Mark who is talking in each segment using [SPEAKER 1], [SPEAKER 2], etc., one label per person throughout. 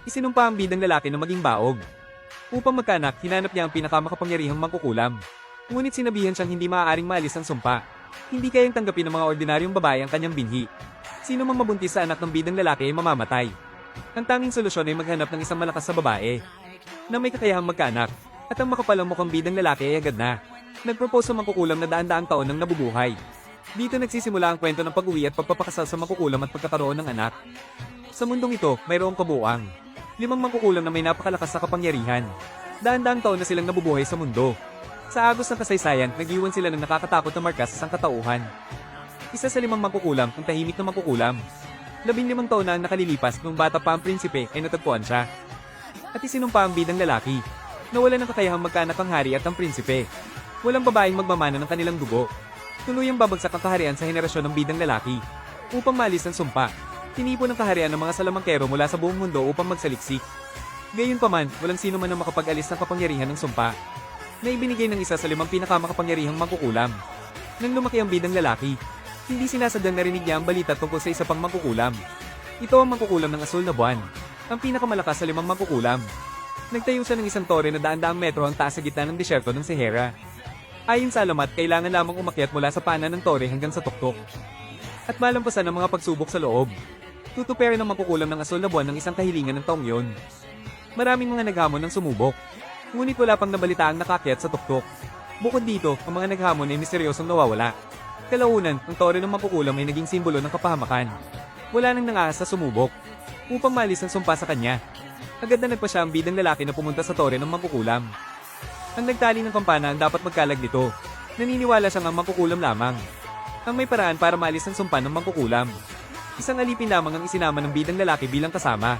[SPEAKER 1] Isinumpa ang bidang lalaki na maging baog. Upang magkaanak, hinanap niya ang pinakamakapangyarihang mangkukulam. Ngunit sinabihan siyang hindi maaaring maalis ang sumpa. Hindi kayang tanggapin ng mga ordinaryong babae ang kanyang binhi. Sino mang mabuntis sa anak ng bidang lalaki ay mamamatay. Ang tanging solusyon ay maghanap ng isang malakas sa babae na may kakayahang magkaanak, at ang makapalang mukhang bidang lalaki ay agad na nagpropose sa mangkukulam na daan-daang taon nang nabubuhay. Dito nagsisimula ang kwento ng pag-uwi at pagpapakasal sa mangkukulam at pagkakaroon ng anak. Sa mundong ito, mayroong kabuuan 5 mangkukulam na may napakalakas na kapangyarihan. Daan-daang taon na silang nabubuhay sa mundo. Sa agos ng kasaysayan, nag-iwan sila ng nakakatakot na marka sa sangkatauhan. Isa sa 5 mangkukulam, ang tahimik na mangkukulam. 15 taon na ang nakalilipas nung bata pa ang prinsipe ay natagpuan siya. At isinumpa ang bidang lalaki. Nawala ng kakayahang magkaanak ang hari at ang prinsipe. Walang babaeng magmamana ng kanilang dugo. Tuluyang babagsak ang kaharian sa henerasyon ng bidang lalaki. Upang maalis ang sumpa, tinipon ng kaharian ng mga salamangkero mula sa buong mundo upang magsaliksik. Gayunpaman, walang sino man ang makapag-alis ng kapangyarihan ng sumpa na ibinigay ng isa sa 5 pinakamakapangyarihang mangkukulam. Nang lumaki ang bidang lalaki, hindi sinasadyang narinig niya ang balita tungkol sa isa pang mangkukulam. Ito ang mangkukulam ng asul na buwan, ang pinakamalakas sa 5 mangkukulam. Nagtayo siya ng isang tore na daan-daang metro ang taas sa gitna ng disyerto ng Sahara. Ayon sa alamat, kailangan lamang umakyat mula sa paanan ng tore hanggang sa tuktok at malampasan ang mga pagsubok sa loob. Tutuperin ang mangkukulam ng asul na buwan ng isang kahilingan ng taong yon. Maraming mga naghamon ng sumubok, ngunit wala pang nabalitaang nakakyat sa tuktok. Bukod dito, ang mga naghamon ay misteryosong nawawala. Kalaunan, ang tore ng mangkukulam ay naging simbolo ng kapahamakan. Wala nang nangaas sa sumubok. Upang malis ang sumpa sa kanya, agad na nagpa siya ang bidang lalaki na pumunta sa tore ng mangkukulam. Ang nagtali ng kampana ang dapat magkalag nito. Naniniwala siyang ang mangkukulam lamang ang may paraan para maalis ang sumpa ng mangkukulam. Isang alipin lamang ang isinama ng bidang lalaki bilang kasama,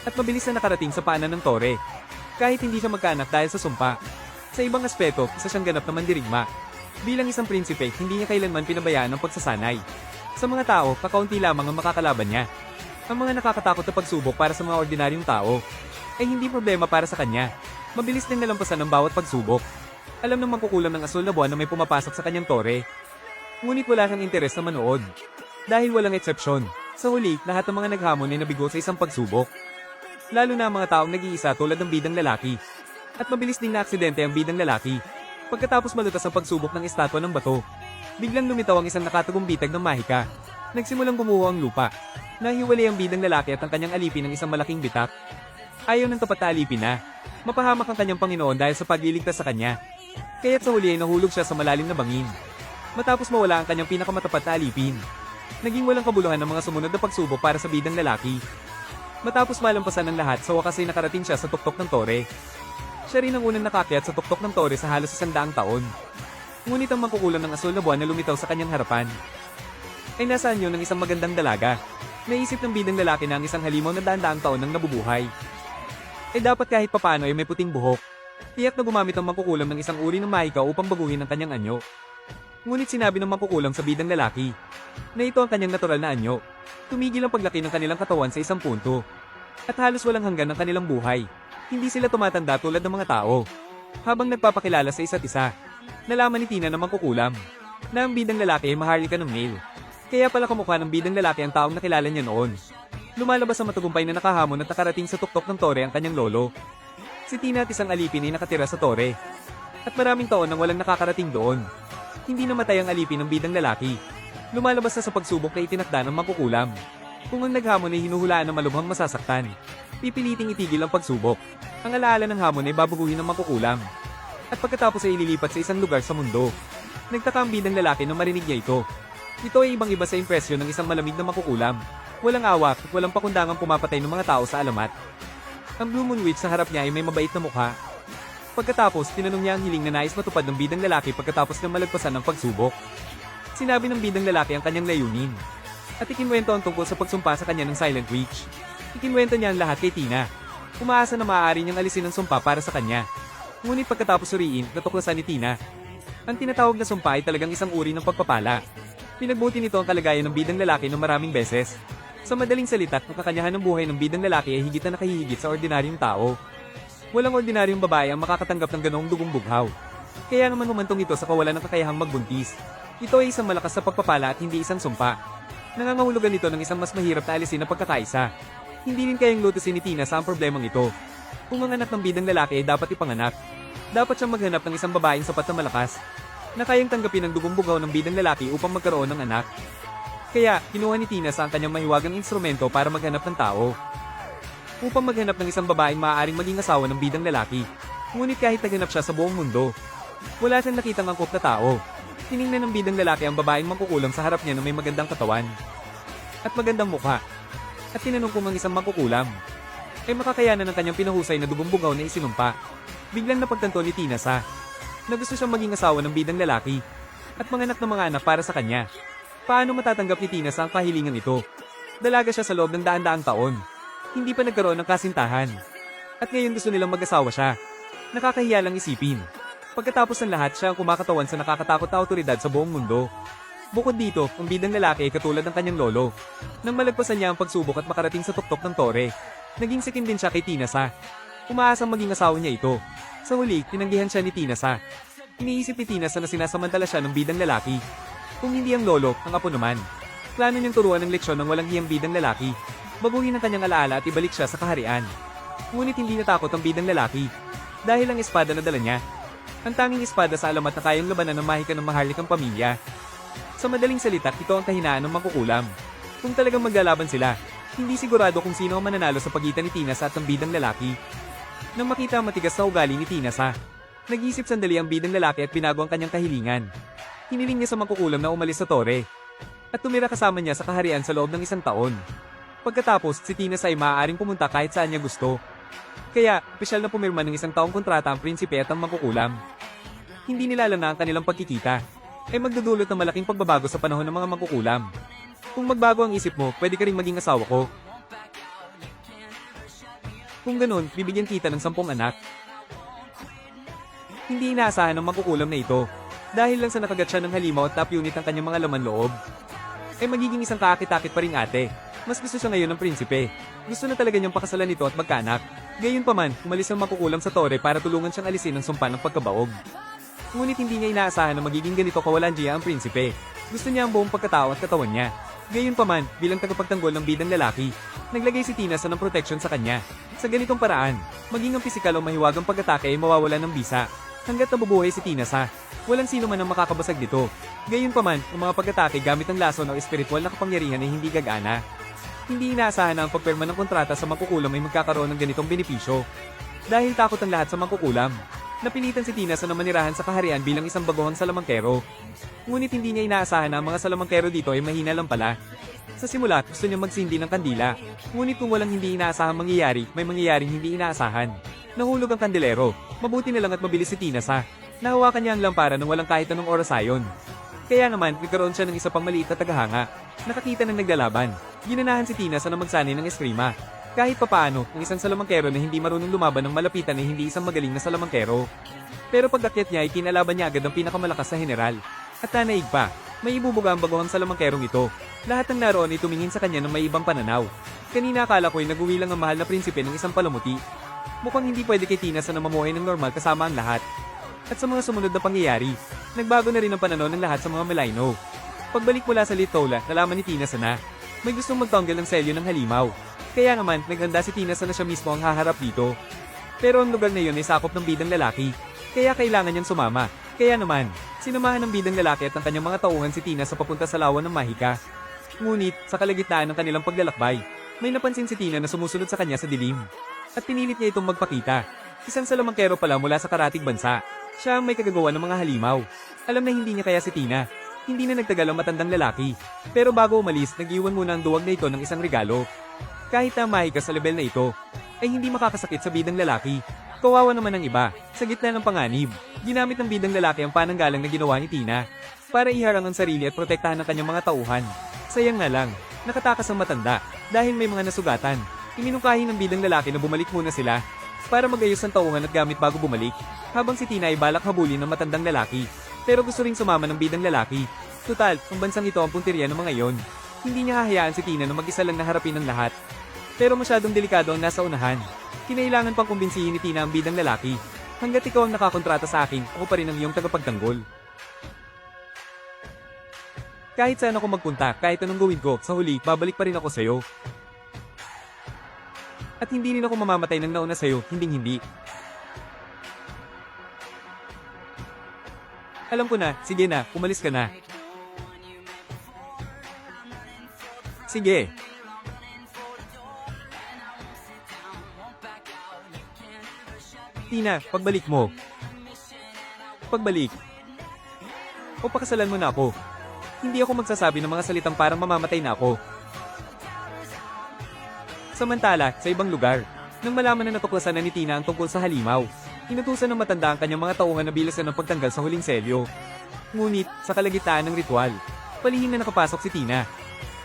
[SPEAKER 1] at mabilis na nakarating sa paanan ng tore. Kahit hindi siya magkaanak dahil sa sumpa. Sa ibang aspeto, isa siyang ganap na mandirigma. Bilang isang prinsipe, hindi niya kailanman pinabayaan ang pagsasanay. Sa mga tao, kakaunti lamang ang makakalaban niya. Ang mga nakakatakot na pagsubok para sa mga ordinaryong tao ay hindi problema para sa kanya. Mabilis din nalampasan ang bawat pagsubok. Alam ng mangkukulam ng asul na buwan na may pumapasok sa kanyang tore. Ngunit wala kang interes na manood. Dahil walang eksepsyon. Sa huli, lahat ng mga naghamon ay nabigo sa isang pagsubok. Lalo na ang mga taong nag-iisa tulad ng bidang lalaki. At mabilis ding naaksidente ang bidang lalaki. Pagkatapos malutas ang pagsubok ng estatwa ng bato, biglang lumitaw ang isang nakatagong bitag ng mahika. Nagsimulang gumuho ang lupa. Nahiwalay ang bidang lalaki at ang kanyang alipin ng isang malaking bitak. Ayaw ng tapat na alipin na mapahamak ang kanyang Panginoon dahil sa pagliligtas sa kanya. Kaya't sa huli ay nahulog siya sa malalim na bangin. Matapos mawala ang kanyang pinakamatapat na alipin, naging walang kabuluhan ng mga sumunod na pagsubok para sa bidang lalaki. Matapos malampasan ng lahat, sa wakas ay nakarating siya sa tuktok ng tore. Siya rin ang unang nakakyat sa tuktok ng tore sa halos 100 taon. Ngunit ang mangkukulam ng asul na buwan na lumitaw sa kanyang harapan ay nasa anyo ng isang magandang dalaga. Naisip ng bidang lalaki na ang isang halimaw na daan-daang taon nang nabubuhay ay dapat kahit papano ay may puting buhok. Tiyak na gumamit ang mangkukulam ng isang uri ng mahika upang baguhin ang kanyang anyo. Ngunit sinabi ng mangkukulam sa bidang lalaki na ito ang kanyang natural na anyo. Tumigil ang paglaki ng kanilang katawan sa isang punto. At halos walang hanggan ng kanilang buhay. Hindi sila tumatanda tulad ng mga tao. Habang nagpapakilala sa isa't isa, nalaman ni Tina na mangkukulam na ang bidang lalaki ay maharlika ng male. Kaya pala kamukha ng bidang lalaki ang taong nakilala niya noon. Lumalabas sa matagumpay na nakahamon at nakarating sa tuktok ng tore ang kanyang lolo. Si Tina at isang alipin ay nakatira sa tore. At maraming taon nang walang nakakarating doon. Hindi namatay ang alipin ng bidang lalaki. Lumalabas na sa pagsubok na itinakda ng mangkukulam. Kung ang naghamon ay hinuhulaan ng malubhang masasaktan, pipiliting itigil ang pagsubok. Ang alaala ng hamon ay babaguhin ng mangkukulam. At pagkatapos ay ililipat sa isang lugar sa mundo. Nagtaka ang bidang lalaki nang marinig niya ito. Ito ay ibang-iba sa impresyon ng isang malamig na mangkukulam. Walang awak at walang pakundangang pumapatay ng mga tao sa alamat. Ang Blue Moon Witch sa harap niya ay may mabait na mukha. Pagkatapos, tinanong niya ang hiling na nais matupad ng bidang lalaki pagkatapos ng malagpasan ng pagsubok. Sinabi ng bidang lalaki ang kanyang layunin. At ikinwento ang tungkol sa pagsumpa sa kanya ng Silent Witch. Ikinwento niya ang lahat kay Tina. Umaasa na maaari niyang alisin ang sumpa para sa kanya. Ngunit pagkatapos suriin, natuklasan ni Tina. Ang tinatawag na sumpa ay talagang isang uri ng pagpapala. Pinagbuti nito ang kalagayan ng bidang lalaki ng maraming beses. Sa madaling salita, ang kakanyahan ng buhay ng bidang lalaki ay higit na nakahihigit sa ordinaryong tao. Walang ordinaryong babae ang makakatanggap ng ganoong dugong bughaw. Kaya naman humantong ito sa kawalan ng kakayahang magbuntis. Ito ay isang malakas sa pagpapala at hindi isang sumpa. Nangangahulugan ito ng isang mas mahirap na alisin na pagkakaisa. Hindi rin kayang lutusin ni Tina sa ang problemang ito. Kung ang anak ng bidang lalaki ay dapat ipanganak, dapat siyang maghanap ng isang babaeng sapat na malakas, na kayang tanggapin ang dugong bugaw ng bidang lalaki upang magkaroon ng anak. Kaya, kinuha ni Tina sa ang kanyang mahiwagang instrumento para maghanap ng tao. Upang maghanap ng isang babaeng maaaring maging asawa ng bidang lalaki. Ngunit kahit naghanap siya sa buong mundo, wala siyang nakitang angkop na tao. Tiningnan ng bidang lalaki ang babaeng mangkukulam sa harap niya na may magandang katawan at magandang mukha. At tinanong kung ang isang mangkukulam ay makakayanan ng kanyang pinahusay na dugong bugaw na isinumpa. Biglang napagtanto ni Tina na gusto siyang maging asawa ng bidang lalaki at manganak ng mga anak para sa kanya. Paano matatanggap ni Tina ang kahilingan ito? Dalaga siya sa loob ng daan-daang taon. Hindi pa nagkaroon ng kasintahan. At ngayon gusto nilang mag-asawa siya. Nakakahiya lang isipin. Pagkatapos ng lahat, siya ang kumakatawan sa nakakatakot na awtoridad sa buong mundo. Bukod dito, ang bidang lalaki ay katulad ng kanyang lolo. Nang malagpasan niya ang pagsubok at makarating sa tuktok ng tore, naging sikim din siya kay Tina. Umaasang maging asawa niya ito. Sa huli, tinanggihan siya ni Tina. Iniisip ni Tina na sinasamantala siya ng bidang lalaki. Kung hindi ang lolo, ang apo naman. Plano niyang turuan ng leksyon ng walang hiyang bidang lalaki. Baguhin ang kanyang alaala at ibalik siya sa kaharian. Ngunit hindi natakot ang bidang lalaki. Dahil ang espada na dala niya. Ang tanging espada sa alamat na kayang labanan ng mahika ng maharlikang pamilya. Sa madaling salita, ito ang kahinaan ng mangkukulam. Kung talagang maglalaban sila, hindi sigurado kung sino ang mananalo sa pagitan ni Tina at ng bidang lalaki. Nang makita ang matigas na ugali ni Tina, nag-isip sandali ang bidang lalaki at binago ang kanyang kahilingan. Hiniling niya sa mangkukulam na umalis sa tore at tumira kasama niya sa kaharian sa loob ng 1 taon. Pagkatapos, si Tina ay maaaring pumunta kahit saan niya gusto. Kaya, opisyal na pumirma ng 1 taong kontrata ang prinsipe at ang mangkukulam. Hindi nilala na ang kanilang pagkikita ay magdudulot ng malaking pagbabago sa panahon ng mga mangkukulam. Kung magbago ang isip mo, pwede ka ring maging asawa ko. Kung ganun, bibigyan kita ng 10 anak. Hindi inaasahan ng mangkukulam na ito. Dahil lang sa nakagat siya ng halimaw at top unit ang kanyang mga laman loob, ay magiging isang kaakit-akit pa ring ate. Mas gusto siya ngayon ng prinsipe. Gusto na talaga niyang pakasalan ito at magkaanak. Gayunpaman, umalis ang mangkukulam sa tore para tulungan siyang alisin ang sumpa ng pagkabaog. Ngunit hindi niya inaasahan na magiging ganito kawalandiya ang prinsipe. Gusto niya ang buong pagkatao at katawan niya. Gayunpaman, bilang tagapagtanggol ng bidang lalaki, naglagay si Tina ng proteksyon sa kanya. Sa ganitong paraan, maging ang pisikal o mahiwagang pag-atake ay mawawala ng bisa. Hanggat nabubuhay si Tina, walang sino man ang makakabasag nito. Gayunpaman, ang mga pag-atake gamit ang lason o espiritual na kapangyarihan ay hindi gagana. Hindi inaasahan na ang pagpirma ng kontrata sa mangkukulam ay magkakaroon ng ganitong benepisyo. Dahil takot ang lahat sa mangkukulam, napilitan si Tina na manirahan sa kaharian bilang isang baguhang salamangkero. Ngunit hindi niya inaasahan na ang mga salamangkero dito ay mahina lang pala. Sa simula, gusto niya magsindi ng kandila. Ngunit kung walang hindi inaasahang mangyayari, may mangyayaring hindi inaasahan. Nahulog ang kandelero. Mabuti na lang at mabilis si Tina. Nahawakan niya ang lampara nang walang kahit anong oras ayon. Kaya naman, nagkaroon siya ng isa pang maliit na tagahanga. Nakakita ng naglalaban. Ginanahan si Tina na magsanay ng eskrima. Kahit papaano, ang isang salamangkero na hindi marunong lumaban ng malapitan ay hindi isang magaling na salamangkero. Pero pag-akyat niya ay kinalaban niya agad ang pinakamalakas na general. At tanaig pa, may ibubuga ang baguhang salamangkerong ito. Lahat ng naroon ay tumingin sa kanya ng may ibang pananaw. Kanina akala ko'y nag-uwi lang ang mahal na prinsipe ng isang palamuti. Mukhang hindi pwede kay Tina na mamuhay ng normal kasama ang lahat. At sa mga sumunod na pangyayari, nagbago na rin ang pananaw ng lahat sa mga Melaino. Pagbalik mula sa Litola, nalaman ni Tina na may gustong magtanggal ng selyo ng halimaw. Kaya naman, naghanda si Tina na siya mismo ang haharap dito. Pero ang lugar na yun ay sakop ng bidang lalaki, kaya kailangan niyang sumama. Kaya naman, sinamahan ng bidang lalaki at ang kanyang mga tauhan si Tina papunta sa lawan ng Mahika. Ngunit, sa kalagitnaan ng kanilang paglalakbay, may napansin si Tina na sumusunod sa kanya sa dilim. At pinilit niya itong magpakita. Isang salamangkero pala mula sa karatig bansa. Siya ang may kagagawa ng mga halimaw. Alam na hindi niya kaya si Tina. Hindi na nagtagal ang matandang lalaki. Pero bago umalis, nag-iwan muna ang duwag na ito ng isang regalo. Kahit na Mahika sa level na ito, ay hindi makakasakit sa bidang lalaki. Kawawa naman ang iba. Sa gitna ng panganib, ginamit ng bidang lalaki ang pananggalang na ginawa ni Tina para iharang ang sarili at protektahan ang kanyang mga tauhan. Sayang na lang, nakatakas ang matanda dahil may mga nasugatan. Iminungkahi ng bidang lalaki na bumalik muna sila para magayos ang tauhan at gamit bago bumalik, habang si Tina ay balak habulin ng matandang lalaki. Pero gusto ring sumama ng bidang lalaki. Tutal, ang bansang ito ang punteriya ng mga iyon. Hindi niya hahayaan si Tina na mag-isa lang na harapin ang lahat. Pero masyadong delikado ang nasa unahan. Kinailangan pang kumbinsihin ni Tina ang bidang lalaki. Hanggat ikaw ang nakakontrata sa akin, ako pa rin ang iyong tagapagtanggol. Kahit saan ako magpunta, kahit anong gawin ko, sa huli, babalik pa rin ako sa'yo. At hindi rin ako mamamatay ng nauna sa'yo, hinding-hindi. Alam ko na, sige na, umalis ka na. Sige. Tina, pagbalik mo. Pagbalik. O pakasalan mo na ako. Hindi ako magsasabi ng mga salitang parang mamamatay na ako. Samantala, sa ibang lugar, nang malaman na natuklasan na ni Tina ang tungkol sa halimaw, inutusan ng matanda ang kanyang mga tauhan na bilasan ng pagtanggal sa huling selyo. Ngunit, sa kalagitnaan ng ritual, palihim na nakapasok si Tina.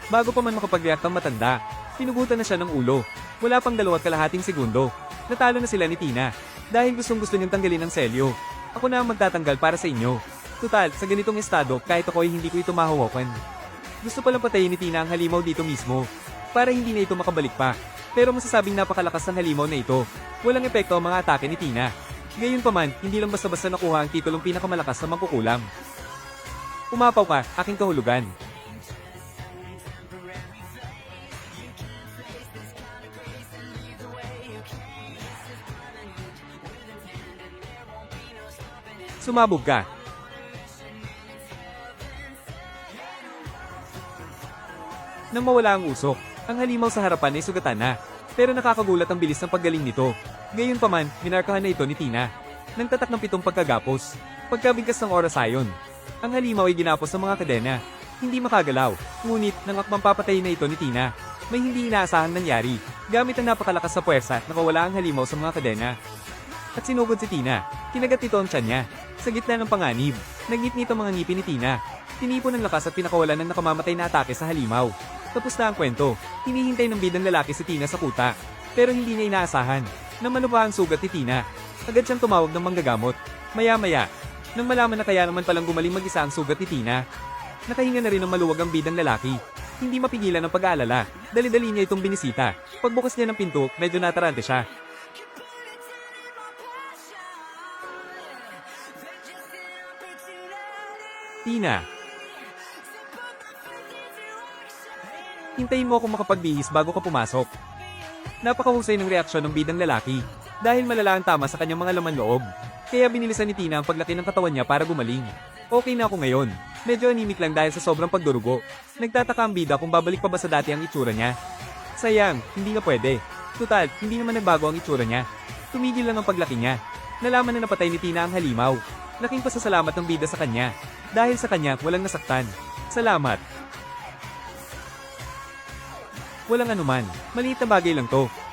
[SPEAKER 1] Bago pa man makapag-react ang matanda, pinugutan na siya ng ulo. Wala pang 2.5 segundo. Natalo na sila ni Tina. Dahil gustong-gusto niyang tanggalin ang selyo. Ako na ang magtatanggal para sa inyo. Tutal, sa ganitong estado, kahit ako ay hindi ko ito mahawakan. Gusto palang patayin ni Tina ang halimaw dito mismo, para hindi na ito makabalik pa. Pero masasabing napakalakas ng halimaw na ito. Walang epekto ang mga atake ni Tina. Gayunpaman, hindi lang basta-basta nakuha ang titulong pinakamalakas na mangkukulam. Umapaw ka, aking kahulugan. Sumabog ka. Nang mawala ang usok, ang halimaw sa harapan ay sugatan na. Pero nakakagulat ang bilis ng paggaling nito. Gayunpaman, minarkahan na ito ni Tina. Nang tatak ng 7 pagkagapos. Pagkabigkas ng oras ayon, ang halimaw ay ginapos ng mga kadena. Hindi makagalaw. Ngunit, nang akmang papatayin na ito ni Tina, may hindi inaasahang nangyari. Gamit ang napakalakas na puwersa, nakawala ang halimaw sa mga kadena. At sinugod si Tina. Kinagat ito ang tiyan niya. Sa gitna ng panganib, nagngit-ngit ang mga ngipin ni Tina. Tinipon ng lakas at pinakawalan ng nakamamatay na atake sa halimaw. Tapos na ang kwento. Hinihintay ng bidang lalaki si Tina sa kuta. Pero hindi niya inaasahan. Nang manuba ang sugat ni Tina, agad siyang tumawag ng manggagamot. Maya-maya, nang malaman na kaya naman palang gumaling mag-isa ang sugat ni Tina, nakahinga na rin ng maluwag ang bidang lalaki. Hindi mapigilan ang pag-aalala. Dali-dali niya itong binisita. Pagbukas niya ng pinto, medyo natarante siya. Tina. Hintayin mo akong makapagbihis bago ka pumasok. Napakahusay ng reaksyon ng bidang lalaki, dahil malala ang tama sa kanyang mga laman loob. Kaya binilisan ni Tina ang paglaki ng katawan niya para gumaling. Okay na ako ngayon. Medyo anemic lang dahil sa sobrang pagdurugo. Nagtataka ang bida kung babalik pa ba sa dati ang itsura niya. Sayang, hindi na pwede. Tutal, hindi naman nagbago ang itsura niya. Tumigil lang ang paglaki niya. Nalaman na napatay ni Tina ang halimaw. Laking pasasalamat ng bida sa kanya. Dahil sa kanya, walang nasaktan. Salamat. Walang anuman. Maliit na bagay lang to.